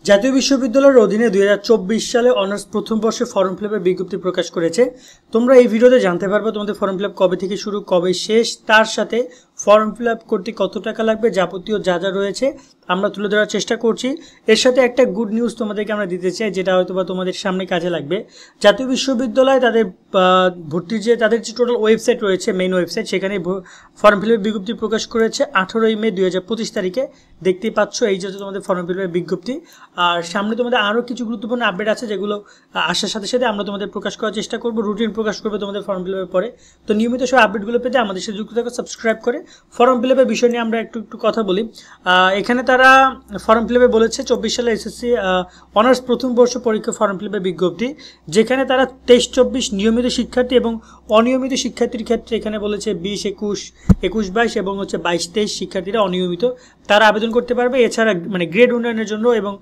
জাতীয় বিশ্ববিদ্যালয়ের অধীনে 2024 সালে অনার্স প্রথম বর্ষে ফর্ম ফিল-আপের বিজ্ঞপ্তি প্রকাশ করেছে। তোমরা এই ভিডিওতে জানতে পারবে তোমাদের ফর্ম ফিল-আপ কবে থেকে শুরু, কবে শেষ, তার সাথে ফর্ম ফিল-আপ করতে কত টাকা লাগবে, যাবতীয় যা যা রয়েছে আমরা তুলে ধরার চেষ্টা করছি। এর সাথে একটা গুড নিউজ তোমাদেরকে আমরা দিতে চাই, যেটা হয়তো বা তোমাদের সামনে কাজে লাগবে। জাতীয় বিশ্ববিদ্যালয় তাদের ভর্তির তাদের যে টোটাল ওয়েবসাইট রয়েছে, মেইন ওয়েবসাইট, সেখানে ফর্ম ফিল-আপের বিজ্ঞপ্তি প্রকাশ করেছে 18 মে 2025 তারিখে। দেখতেই পাচ্ছ এই যে তোমাদের ফর্ম ফিল-আপের বিজ্ঞপ্তি। আর সামনে তোমাদের আরও কিছু গুরুত্বপূর্ণ আপডেট আছে, যেগুলো আসার সাথে সাথে আমরা তোমাদের প্রকাশ করার চেষ্টা করবো। রুটিন প্রকাশ করবে তোমাদের ফর্ম ফিল-আপের পরে। তো নিয়মিত সব আপডেটগুলো পেতে আমাদের সাথে যুক্ত থাকো, সাবস্ক্রাইব করে। ফর্ম ফিল-আপের বিষয় নিয়ে আমরা একটু কথা বলি। এখানে তারা ফর্ম ফিল-আপে বলেছে 24 সালে এসএসসি অনার্স প্রথম বর্ষ পরীক্ষা ফর্ম ফিল-আপের বিজ্ঞপ্তি, যেখানে তারা 23-24 নিয়মিত শিক্ষার্থী এবং অনিয়মিত শিক্ষার্থীর ক্ষেত্রে এখানে বলেছে 20-21, 21-22 এবং 22-23 শিক্ষার্থীরা অনিয়মিত, তারা আবেদন করতে পারবে। এছাড়া মানে গ্রেড উন্নয়নের জন্য এবং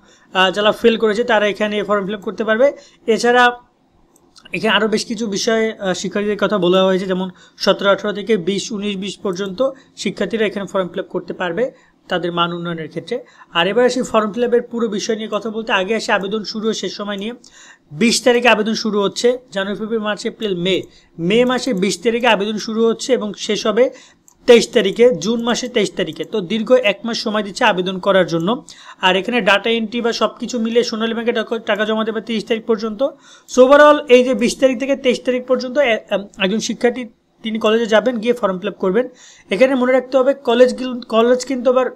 যারা ফেল করেছে তারা এখানে ফর্ম ফিল-আপ করতে পারবে। এছাড়া এখানে আরও বেশ কিছু বিষয়ে শিক্ষার্থীদের কথা বলা হয়েছে, যেমন 17-18 থেকে 20-19-20 পর্যন্ত শিক্ষার্থীরা এখানে ফর্ম ফিল-আপ করতে পারবে তাদের মান উন্নয়নের ক্ষেত্রে। আর এবার আসি ফর্ম ফিল-আপের পুরো বিষয় নিয়ে কথা বলতে। আগে আসে আবেদন শুরু শেষ সময় নিয়ে। 20 তারিখে আবেদন শুরু হচ্ছে, জানুয়ারি, ফেব্রুয়ারি, মার্চ, এপ্রিল, মে মাসে 20 তারিখে আবেদন শুরু হচ্ছে এবং শেষ হবে 23 তারিখে, জুন মাসে 23 তারিখে। তো দীর্ঘ 1 মাস সময় দিচ্ছে আবেদন করার জন্য। আর এখানে ডাটা এন্ট্রি বা সব কিছু মিলে সোনালী ব্যাংকে টাকা জমা দেবে 30 তারিখ পর্যন্ত। সো ওভারঅল এই যে 20 তারিখ থেকে 23 তারিখ পর্যন্ত একজন শিক্ষার্থী তিনি কলেজে যাবেন, গিয়ে ফর্ম ফিল-আপ করবেন। এখানে মনে রাখতে হবে কলেজ কিন্তু আবার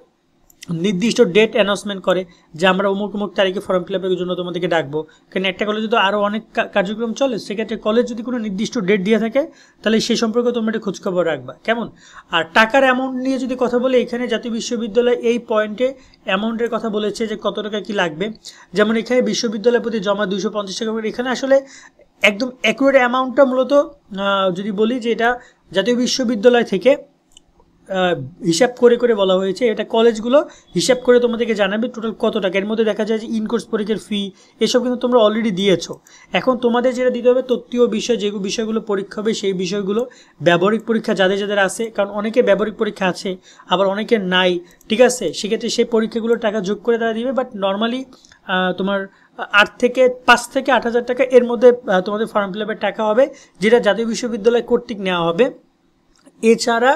নির্দিষ্ট ডেট অ্যানাউন্সমেন্ট করে যে আমরা অমুক তারিখে ফর্ম ফিল-আপের জন্য তোমাদেরকে ডাকবো। কারণ একটা কলেজে তো আরও অনেক কার্যক্রম চলে, সেক্ষেত্রে কলেজ যদি কোনো নির্দিষ্ট ডেট দিয়ে থাকে তাহলে সেই সম্পর্কে তোমরা একটা খোঁজখবর রাখবা, কেমন। আর টাকার অ্যামাউন্ট নিয়ে যদি কথা বলে, এখানে জাতীয় বিশ্ববিদ্যালয় এই পয়েন্টে অ্যামাউন্টের কথা বলেছে যে কত টাকা কি লাগবে। যেমন এখানে বিশ্ববিদ্যালয়ের প্রতি জমা 250 টাকা করে। এখানে আসলে একদম অ্যাকুরেট অ্যামাউন্টটা মূলত যদি বলি যে এটা জাতীয় বিশ্ববিদ্যালয় থেকে হিসাব করে বলা হয়েছে। এটা কলেজগুলো হিসাব করে তোমাদেরকে জানাবে টোটাল কত টাকা। এর মধ্যে দেখা যায় যে ইনকোর্স পরীক্ষার ফি এসব কিন্তু তোমরা অলরেডি দিয়েছো। এখন তোমাদের যেটা দিতে হবে তত্ত্বীয় বিষয়, যে বিষয়গুলো পরীক্ষা হবে সেই বিষয়গুলো। ব্যবহারিক পরীক্ষা যাদের আছে, কারণ অনেকে ব্যবহারিক পরীক্ষা আছে আবার অনেকের নাই, ঠিক আছে, সেক্ষেত্রে সেই পরীক্ষাগুলোর টাকা যোগ করে তারা দিবে। বাট নর্মালি তোমার 5 থেকে 8,000 টাকা এর মধ্যে তোমাদের ফর্ম ফিল-আপের টাকা হবে, যেটা জাতীয় বিশ্ববিদ্যালয় কর্তৃক নেওয়া হবে। এছাড়া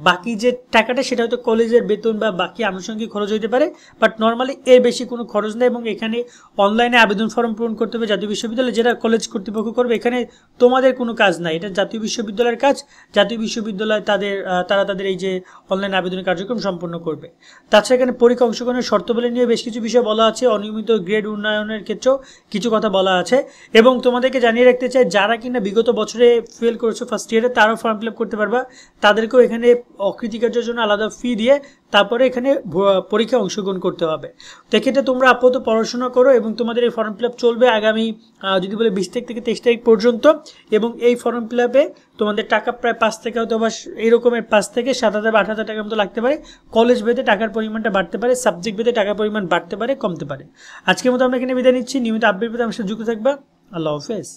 বাকি যে টাকাটা সেটা হয়তো কলেজের বেতন বা বাকি আনুষঙ্গিক খরচ হইতে পারে, বাট নর্মালি এর বেশি কোনো খরচ নেই। এবং এখানে অনলাইনে আবেদন ফর্ম পূরণ করতে হবে জাতীয় বিশ্ববিদ্যালয়, যেটা কলেজ কর্তৃপক্ষ করবে। এখানে তোমাদের কোনো কাজ নাই, এটা জাতীয় বিশ্ববিদ্যালয়ের কাজ। জাতীয় বিশ্ববিদ্যালয় তারা তাদের এই যে অনলাইন আবেদনের কার্যক্রম সম্পন্ন করবে। তাছাড়া এখানে পরীক্ষা অংশগ্রহণের শর্তাবলী নিয়ে বেশ কিছু বিষয় বলা আছে। অনিয়মিত গ্রেড উন্নয়নের ক্ষেত্রেও কিছু কথা বলা আছে। এবং তোমাদেরকে জানিয়ে রাখতে চাই, যারা কিনা বিগত বছরে ফেল করেছো ফার্স্ট ইয়ারে, তারাও ফর্ম ফিল-আপ করতে পারবা। তাদেরকেও এখানে অকৃতকার্যের জন্য আলাদা ফি দিয়ে তারপরে এখানে পরীক্ষায় অংশগ্রহণ করতে হবে। তো এক্ষেত্রে তোমরা আপাতত পড়াশোনা করো এবং তোমাদের এই ফর্ম ফিল-আপ চলবে আগামী যদি বলে 20 তারিখ থেকে 23 তারিখ পর্যন্ত। এবং এই ফর্ম ফিল-আপে তোমাদের টাকা প্রায় 5 থেকে হয়তো বা এরকমের 5 থেকে 7,000 বা 8,000 টাকার মতো লাগতে পারে। কলেজ ভেদে টাকার পরিমাণটা বাড়তে পারে, সাবজেক্ট ভেদে টাকার পরিমাণ বাড়তে পারে, কমতে পারে। আজকের মতো আমরা এখানে বিদায় নিচ্ছি। নিয়মিত আপডেট পেতে আমার সাথে যুক্ত থাকবা। আল্লাহ হাফেজ।